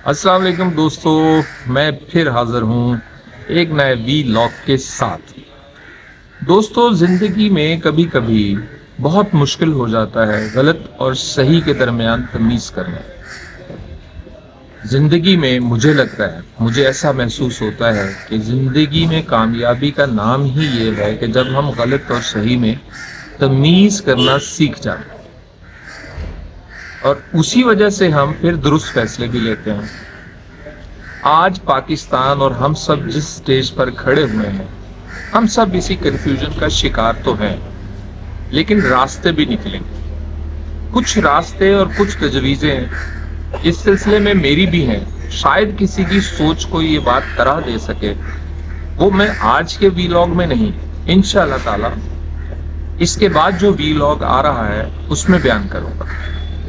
अस्सलाम वालेकुम दोस्तों, मैं फिर हाजिर हूँ एक नए वीलॉग के साथ। दोस्तों, ज़िंदगी में कभी कभी बहुत मुश्किल हो जाता है गलत और सही के दरमियान तमीज़ करना। ज़िंदगी में मुझे लगता है, मुझे ऐसा महसूस होता है कि ज़िंदगी में कामयाबी का नाम ही ये है कि जब हम गलत और सही में तमीज़ करना सीख जाते हैं, और उसी वजह से हम फिर दुरुस्त फैसले भी लेते हैं। आज पाकिस्तान और हम सब जिस स्टेज पर खड़े हुए हैं, हम सब इसी कंफ्यूजन का शिकार तो हैं, लेकिन रास्ते भी निकलेंगे। कुछ रास्ते और कुछ तजवीज़ें इस सिलसिले में मेरी भी हैं। शायद किसी की सोच को ये बात तरह दे सके, वो मैं आज के वीलॉग में नहीं, इंशाअल्लाह ताला इसके बाद जो वीलॉग आ रहा है उसमें बयान करूँगा।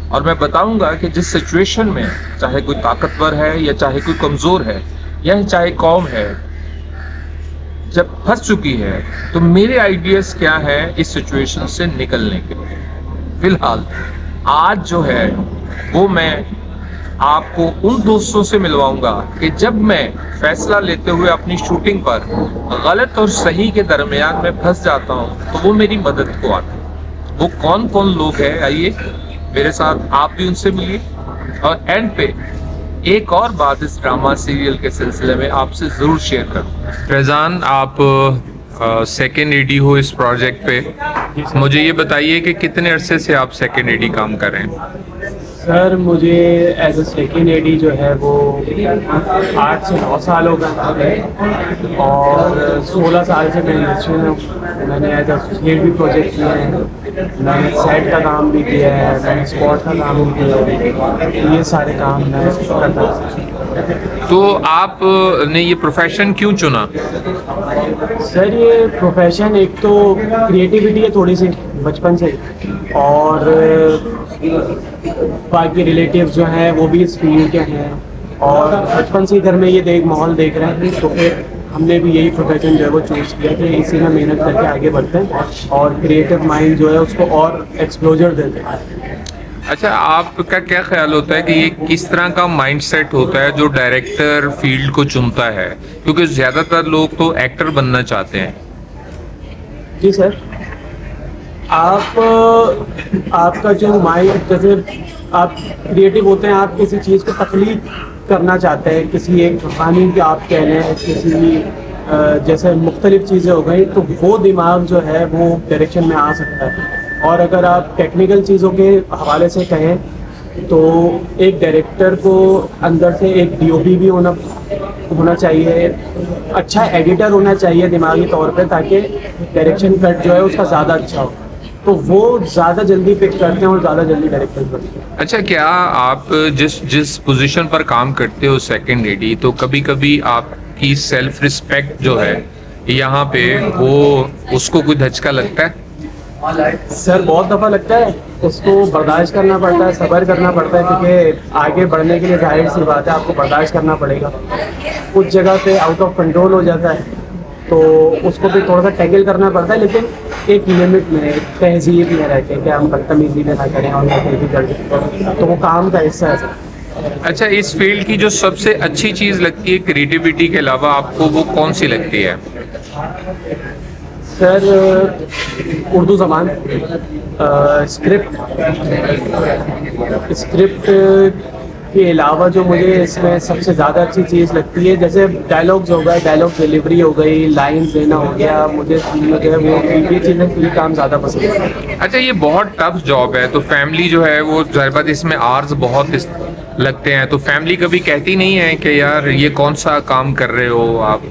और मैं बताऊंगा कि जिस सिचुएशन में चाहे कोई ताकतवर है या चाहे कोई कमज़ोर है या चाहे कौम है, जब फंस चुकी है, तो मेरे आइडियाज़ क्या है इस सिचुएशन से निकलने के लिए। फिलहाल आज जो है वो मैं आपको उन दोस्तों से मिलवाऊंगा कि जब मैं फैसला लेते हुए अपनी शूटिंग पर गलत और सही के दरमियान में फंस जाता हूं तो वो मेरी मदद को आते हैं। वो कौन कौन लोग हैं, आइए मेरे साथ आप भी उनसे मिलिए। और एंड पे एक और बात इस ड्रामा सीरियल के सिलसिले में आपसे ज़रूर शेयर करूँ। फैज़ान, आप सेकेंड एडी हो इस प्रोजेक्ट पे। मुझे ये बताइए कि कितने अरसे से आप सेकेंड एडी काम कर रहे हैं? सर मुझे एज अ सेकेंड एडी जो है वो 8 से 9 साल हो गए और 16 साल से मैं इंडस्ट्री में हूँ। मैंने एज एसोसिएट भी प्रोजेक्ट किए हैं, मैंने सेट का काम भी किया है, मैंने स्पॉट का काम भी किया है, ये सारे काम मैं करता हूँ। तो आप ने ये प्रोफेशन क्यों चुना? सर ये प्रोफेशन एक तो क्रिएटिविटी है थोड़ी सी बचपन से, और बाकी रिलेटिव्स जो हैं वो भी इस फील्ड के हैं और बचपन से घर में ये माहौल देख रहे हैं, तो फिर हमने भी यही प्रोफेशन जो है वो चूज़ किया कि इसी में मेहनत करके आगे बढ़ते हैं और क्रिएटिव माइंड जो है उसको और एक्सप्लोजर देते हैं। अच्छा, आपका क्या ख्याल होता है कि ये किस तरह का माइंडसेट होता है जो डायरेक्टर फील्ड को चुनता है? क्योंकि ज़्यादातर लोग तो एक्टर बनना चाहते हैं। जी सर, आपका जो माइंड, जैसे आप क्रिएटिव होते हैं, आप किसी चीज़ को तख्लीक करना चाहते हैं, किसी एक कहानी की आप कह लें, किसी जैसे मुख्तलिफ चीज़ें हो गई, तो वो दिमाग जो है वो डायरेक्शन में आ सकता है। और अगर आप टेक्निकल चीज़ों के हवाले से कहें तो एक डायरेक्टर को अंदर से एक डीओपी भी होना चाहिए, अच्छा एडिटर होना चाहिए दिमागी तौर पे, ताकि डायरेक्शन कट जो है उसका ज़्यादा अच्छा हो, तो वो ज़्यादा जल्दी पिक करते हैं और ज़्यादा जल्दी डायरेक्टर बनते हैं। अच्छा, क्या आप जिस जिस पोजीशन पर काम करते हो सेकंड एडी, तो कभी कभी आपकी सेल्फ रिस्पेक्ट जो है यहाँ पे, वो उसको कोई धचका लगता है? सर बहुत दफ़ा लगता है, उसको बर्दाश्त करना पड़ता है, सब्र करना पड़ता है, क्योंकि आगे बढ़ने के लिए जाहिर सी बात है आपको बर्दाश्त करना पड़ेगा। कुछ जगह पे आउट ऑफ कंट्रोल हो जाता है तो उसको भी थोड़ा सा टैकल करना पड़ता है, लेकिन एक लिमिट में, एक तहजीब में रह के कि हम बदतमीजी में ना करें और ना भी कर दें, तो वो काम का हिस्सा है सर। अच्छा, इस फील्ड की जो सबसे अच्छी चीज़ लगती है क्रिएटिविटी के अलावा आपको, वो कौन सी लगती है? सर उर्दू ज़बान, स्क्रिप्ट के अलावा जो मुझे इसमें सबसे ज़्यादा अच्छी चीज़ लगती है, जैसे डायलॉग्स हो गए, डायलॉग डिलीवरी हो गई, लाइन्स देना हो गया, मुझे जो है वो ये चीज़ें, ये काम ज़्यादा पसंद है। अच्छा, ये बहुत टफ जॉब है, तो फैमिली जो है वो ज़ाहिर बात इसमें आर्स बहुत लगते हैं, तो फैमिली कभी कहती नहीं है कि यार ये कौन सा काम कर रहे हो आप?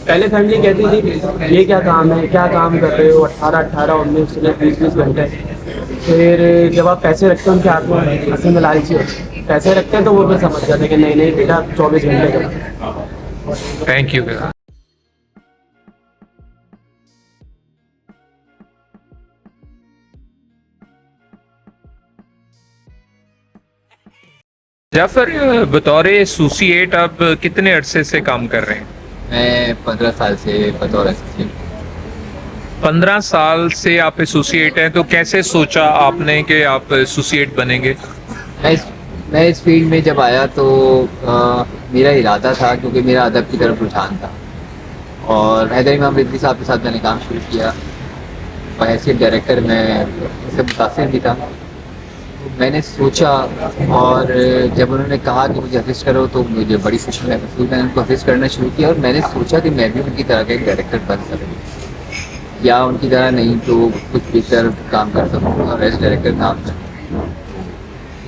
पहले फैमिली कहती थी ये क्या काम है, क्या काम कर रहे हो, 18 19 20 घंटे। फिर जब आप पैसे रखते हैं उनके हाथ में, हंसी में लालची हो, पैसे रखते हैं तो वो भी समझ जाते हैं कि नहीं नहीं बेटा 24 घंटे का। Thank you. जाफर, बतौर एसोसिएट आप कितने अरसे से काम कर रहे हैं? मैं 15 साल से बतौर असिस्टेंट। 15 साल से आप एसोसिएट हैं, तो कैसे सोचा आपने कि आप एसोसिएट बनेंगे? मैं इस मैं इस फील्ड में जब आया तो मेरा इरादा था, क्योंकि मेरा अदब की तरफ रुझान था, और हैदर इमाम रिजवी साहब के साथ मैंने काम शुरू किया और हैसियत डायरेक्टर मैं उससे मुतासिर भी था। मैंने सोचा, और जब उन्होंने कहा कि मुझे असिस्ट करो तो मुझे बड़ी खुशी महसूस, मैंने उनको असिस्ट करना शुरू किया और मैंने सोचा कि मैं भी उनकी तरह का एक डायरेक्टर बन सकूँ, या उनकी तरह नहीं तो कुछ बेहतर काम कर सकूँ और एज डायरेक्टर काम कर सकूँ।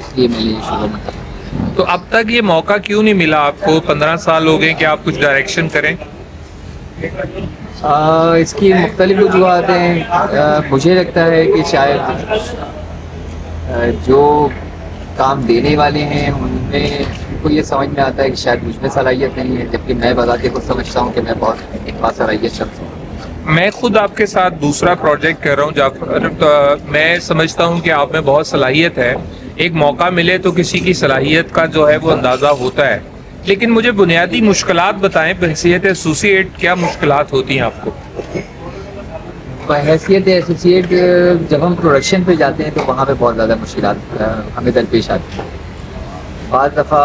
इसलिए मैंने ये शुरू किया। तो अब तक ये मौका क्यों नहीं मिला आपको? 15 साल हो गए कि आप कुछ डायरेक्शन करें। इसकी मुख्तलिफ वजूहत हैं। मुझे लगता है कि शायद जो काम देने वाले हैं उनमें उनको ये समझ में आता है कि शायद मुझ में सलाहियत नहीं है, जबकि मैं बताते खुद समझता हूँ कि मैं बहुत बासलाहियत शख्स हूँ। मैं खुद आपके साथ दूसरा प्रोजेक्ट कर रहा हूँ जाफर, तो मैं समझता हूँ कि आप में बहुत सलाहियत है। एक मौका मिले तो किसी की सलाहियत का जो है वो अंदाज़ा होता है, लेकिन मुझे बुनियादी मुश्किलात बताएं। बहैसियत एसोसिएट क्या मुश्किलात होती हैं आपको? हैसियत एसोसिएट जब हम प्रोडक्शन पे जाते हैं तो वहाँ पे बहुत ज़्यादा मुश्किलात हमें दरपेश आती हैं। बाद दफ़ा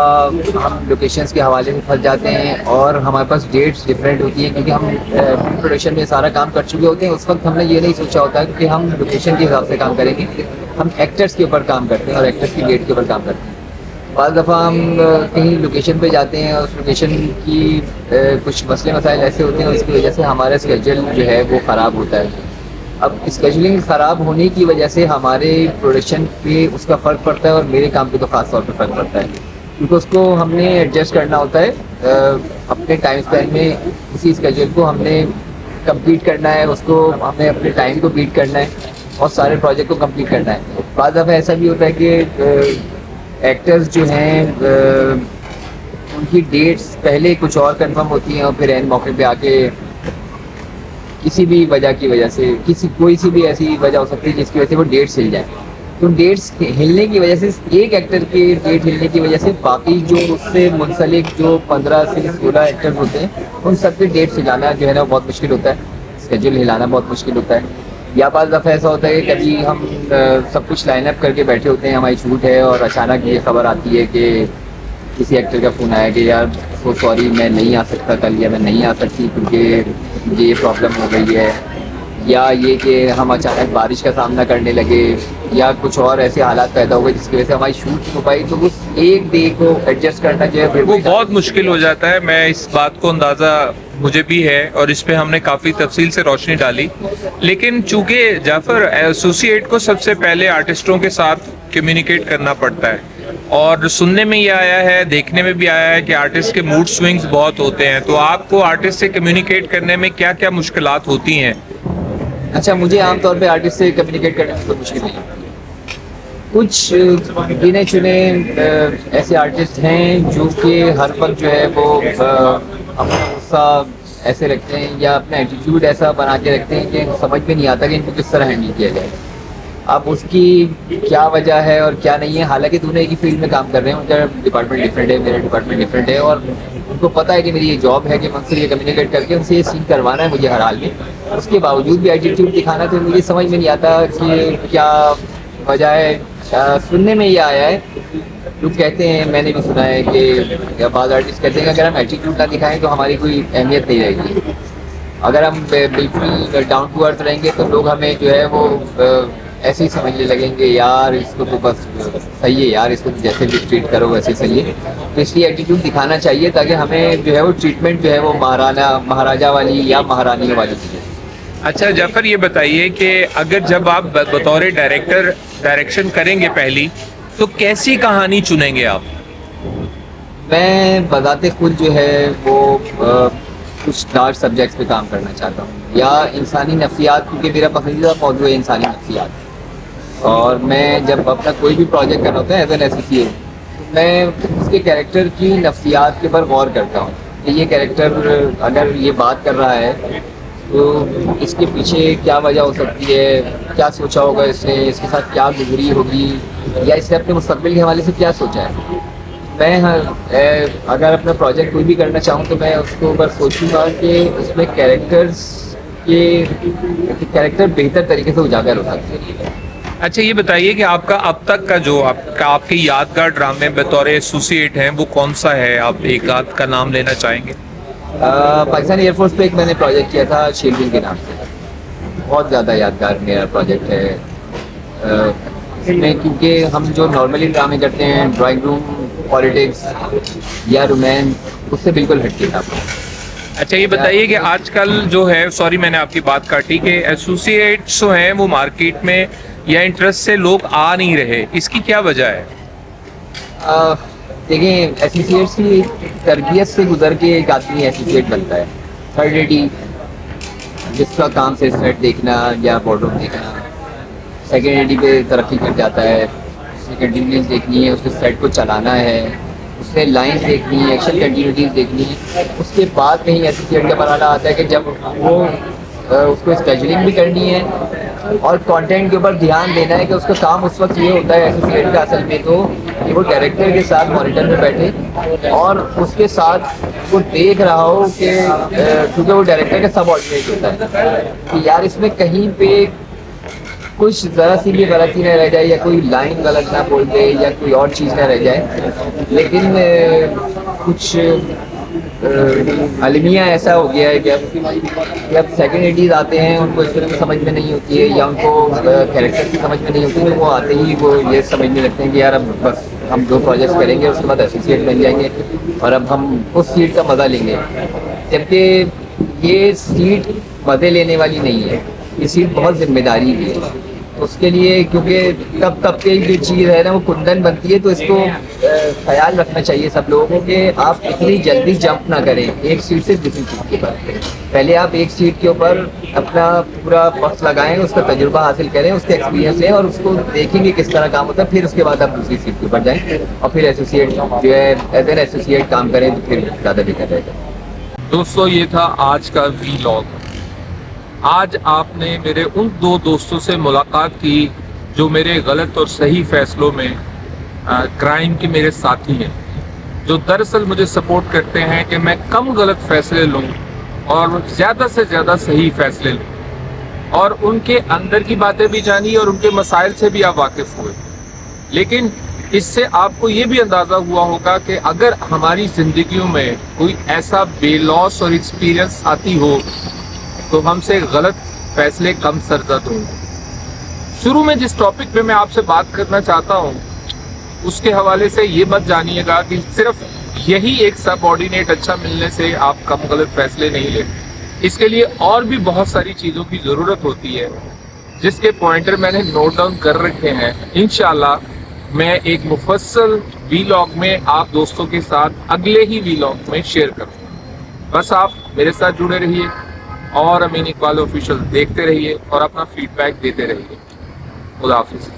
हम लोकेशंस के हवाले से फंस जाते हैं और हमारे पास डेट्स डिफरेंट होती हैं, क्योंकि हम प्री प्रोडक्शन में सारा काम कर चुके होते हैं। उस वक्त हमने ये नहीं सोचा होता कि हम लोकेशन के हिसाब से काम करेंगे, हम एक्टर्स के ऊपर काम करते हैं और एक्टर्स की डेट के ऊपर काम करते हैं। बाद दफ़ा हम कहीं लोकेशन पे जाते हैं और उस लोकेशन की कुछ मसले मसाइल ऐसे होते हैं, उसकी वजह से हमारा स्केड्यूल जो है वो ख़राब होता है। अब स्केड्यूलिंग ख़राब होने की वजह से हमारे प्रोडक्शन पे उसका फ़र्क पड़ता है और मेरे काम पे तो ख़ास तौर पे फ़र्क पड़ता है, क्योंकि उसको हमने एडजस्ट करना होता है अपने टाइम स्पेन में। उसी स्केड्यूल को हमने कंप्लीट करना है, उसको हमने अपने टाइम को बीट करना है और सारे प्रोजेक्ट को कंप्लीट करना है। बाद दफ़ा ऐसा भी होता है कि एक्टर्स जो हैं उनकी डेट्स पहले कुछ और कंफर्म होती हैं और फिर एंड मौके पे आके किसी भी वजह की वजह से कोई सी भी ऐसी वजह हो सकती है जिसकी वजह से वो डेट्स हिल जाए। तो डेट्स हिलने की वजह से, एक एक्टर के डेट हिलने की वजह से बाकी जो उससे मुंसलिक जो 15 से 16 एक्टर्स होते हैं उन सब के डेट्स हिलाना जो है ना बहुत मुश्किल होता है, स्केड्यूल हिलाना बहुत मुश्किल होता है। या बाद दफ़ा ऐसा होता है कि कभी हम सब कुछ लाइन अप करके बैठे होते हैं, हमारी शूट है और अचानक ये खबर आती है कि किसी एक्टर का फ़ोन आया कि यार सो सॉरी मैं नहीं आ सकता कल, या मैं नहीं आ सकती क्योंकि ये प्रॉब्लम हो गई है, या ये कि हम अचानक बारिश का सामना करने लगे या कुछ और ऐसे हालात पैदा हो गए जिसकी वजह से हमारी शूट नहीं हो पाई। तो उस एक डे को एडजस्ट करना जो है वो बहुत मुश्किल हो जाता है। मैं इस बात को अंदाज़ा मुझे भी है और इस पे हमने काफ़ी तफसील से रोशनी डाली। लेकिन चूंकि जाफर एसोसिएट को सबसे पहले आर्टिस्टों के साथ कम्युनिकेट करना पड़ता है, और सुनने में ये आया है, देखने में भी आया है कि आर्टिस्ट के मूड स्विंग्स बहुत होते हैं। तो आपको आर्टिस्ट से कम्युनिकेट करने में क्या क्या मुश्किलात होती हैं? अच्छा, मुझे आमतौर पे आर्टिस्ट से कम्युनिकेट करने में कोई मुश्किल नहीं है। कुछ गिने चुने ऐसे आर्टिस्ट हैं जो कि हर वक्त जो है वो अपना गुस्सा ऐसे रखते हैं या अपना एटीट्यूड ऐसा बना के रखते हैं कि समझ में नहीं आता कि इनको किस तरह हैंडल किया जाए। अब उसकी क्या वजह है और क्या नहीं है, हालांकि दोनों एक ही फील्ड में काम कर रहे हैं, उनका डिपार्टमेंट डिफरेंट है, मेरा डिपार्टमेंट डिफरेंट है, और उनको पता है कि मेरी ये जॉब है कि मैं उनसे ये कम्युनिकेट करके उनसे ये सीन करवाना है मुझे हर हाल में। उसके बावजूद भी एटीट्यूड दिखाना, तो मुझे समझ में नहीं आता कि क्या वजह है। सुनने में ये आया है, लोग कहते हैं, मैंने भी सुना है कि बाद आर्टिस्ट कहते हैं कि अगर हम एटीट्यूड ना दिखाएं तो हमारी कोई अहमियत नहीं रहेगी। अगर हम बिल्कुल डाउन टू अर्थ रहेंगे तो लोग हमें जो है वो ऐसे ही समझने लगेंगे, यार इसको तो बस सही है, यार इसको तो जैसे भी ट्रीट करो वैसे सही है। तो इसलिए एटीट्यूड दिखाना चाहिए ताकि हमें जो है वो ट्रीटमेंट जो है वो महाराजा वाली या महारानी वाली चीज़ें। अच्छा जाफर, ये बताइए कि अगर जब आप बतौर डायरेक्टर डायरेक्शन करेंगे पहली, तो कैसी कहानी चुनेंगे आप? मैं बजाते खुद जो है वो कुछ डार्क सब्जेक्ट्स पे काम करना चाहता हूँ, या इंसानी नफ्सियात, क्योंकि मेरा पसंदीदा मौजूद है इंसानी नफ्सियात। और मैं जब अपना कोई भी प्रोजेक्ट करना होता है एज एन एसोसिएट, मैं उसके कैरेक्टर की नफ्सियात के ऊपर गौर करता हूँ कि ये कैरेक्टर अगर ये बात कर रहा है तो इसके पीछे क्या वजह हो सकती है, क्या सोचा होगा इसने, इसके साथ क्या गुजरी होगी, या इसने अपने मुस्तकबिल के हवाले से क्या सोचा है। मैं अगर अपना प्रोजेक्ट कोई भी करना चाहूँ तो मैं उसको बस सोचूंगा कि उसमें कैरेक्टर बेहतर तरीके से उजागर हो सकते हैं। अच्छा ये बताइए कि आपका अब तक का जो आपके यादगार ड्रामे बतौर एसोसिएट हैं वो कौन सा है, आप एक आध का नाम लेना चाहेंगे? पाकिस्तान एयरफोर्स पे एक मैंने प्रोजेक्ट किया था शील्डिंग के नाम से, बहुत ज़्यादा यादगार मेरा प्रोजेक्ट है। इसमें क्योंकि हम जो नॉर्मली ड्रामे करते हैं ड्राइंग रूम पॉलिटिक्स या रोमांस, उससे बिल्कुल हटके था। अच्छा ये बताइए कि आजकल जो है, सॉरी मैंने आपकी बात काटी, कि एसोसिएट्स जो हैं वो मार्केट में या इंटरेस्ट से लोग आ नहीं रहे, इसकी क्या वजह है? देखिए एसोसिएट्स की तरबियत से गुजर के एक आदमी एसोसिएट बनता है। थर्ड एडी जिसका काम से सेट देखना या बॉर्डरूम देखना, सेकेंड एडी पे तरक्की कर जाता है, उसने कंटिन्यूस देखनी है, उसके सेट को चलाना है, उसने लाइन देखनी है, एक्शन कंटिन्यूटीज देखनी है। उसके बाद कहीं एसोसिएट का मरहला आता है कि जब वो उसको स्केजुलिंग भी करनी है और कंटेंट के ऊपर ध्यान देना है कि उसका काम उस वक्त ये होता है एसोसिएट का असल में तो कि वो डायरेक्टर के साथ मॉनिटर में बैठे और उसके साथ वो देख रहा हो कि क्योंकि वो डायरेक्टर का सबऑर्डिनेट होता है कि यार इसमें कहीं पे कुछ ज़रा सी भी गलती ना रह जाए या कोई लाइन गलत ना बोल दे या कोई और चीज़ ना रह जाए। लेकिन कुछ अलमिया ऐसा हो गया है कि अब सेकंड एडीज आते हैं, उनको स्क्रिप्ट समझ में नहीं होती है या उनको कैरेक्टर की समझ में नहीं होती, तो वो आते ही वो ये समझने लगते हैं कि यार अब बस हम 2 प्रोजेक्ट्स करेंगे उसके बाद एसोसिएट बन जाएंगे और अब हम उस सीट का मज़ा लेंगे। जबकि ये सीट मज़े लेने वाली नहीं है, ये सीट बहुत जिम्मेदारी की है। उसके लिए क्योंकि तब के जो चीज़ है ना वो कुंदन बनती है, तो इसको ख्याल रखना चाहिए सब लोगों को कि आप इतनी जल्दी जंप ना करें एक सीट से दूसरी सीट के ऊपर। पहले आप एक सीट के ऊपर अपना पूरा वक्त लगाएं, उसका तजुर्बा हासिल करें, उसके एक्सपीरियंस लें और उसको देखेंगे किस तरह काम होता है, फिर उसके बाद आप दूसरी सीट के ऊपर जाएँ और फिर एसोसिएट जो है एज एन एसोसिएट काम करें तो फिर ज़्यादा बेहतर रहेगा। दोस्तों ये था आज का वीलॉग। आज आपने मेरे उन 2 दोस्तों से मुलाकात की जो मेरे गलत और सही फैसलों में क्राइम के मेरे साथी हैं, जो दरअसल मुझे सपोर्ट करते हैं कि मैं कम गलत फैसले लूं और ज़्यादा से ज़्यादा सही फैसले लूं, और उनके अंदर की बातें भी जानी और उनके मसाइल से भी आप वाकिफ़ हुए। लेकिन इससे आपको ये भी अंदाज़ा हुआ होगा कि अगर हमारी ज़िंदगियों में कोई ऐसा बेलॉस और एक्सपीरियंस आती हो तो हमसे गलत फैसले कम सरजद होंगे। शुरू में जिस टॉपिक पे मैं आपसे बात करना चाहता हूँ उसके हवाले से ये मत जानिएगा कि सिर्फ यही एक सबऑर्डिनेट अच्छा मिलने से आप कम गलत फैसले नहीं लेते। इसके लिए और भी बहुत सारी चीज़ों की ज़रूरत होती है जिसके पॉइंटर मैंने नोट डाउन कर रखे हैं। इंशाल्लाह मैं एक मुफस्सल वीलॉग में आप दोस्तों के साथ अगले ही वीलॉग में शेयर करूँगा। बस आप मेरे साथ जुड़े रहिए और अमीन इकबाल ऑफिशियल देखते रहिए और अपना फीडबैक देते रहिए। खुदा हाफिज़।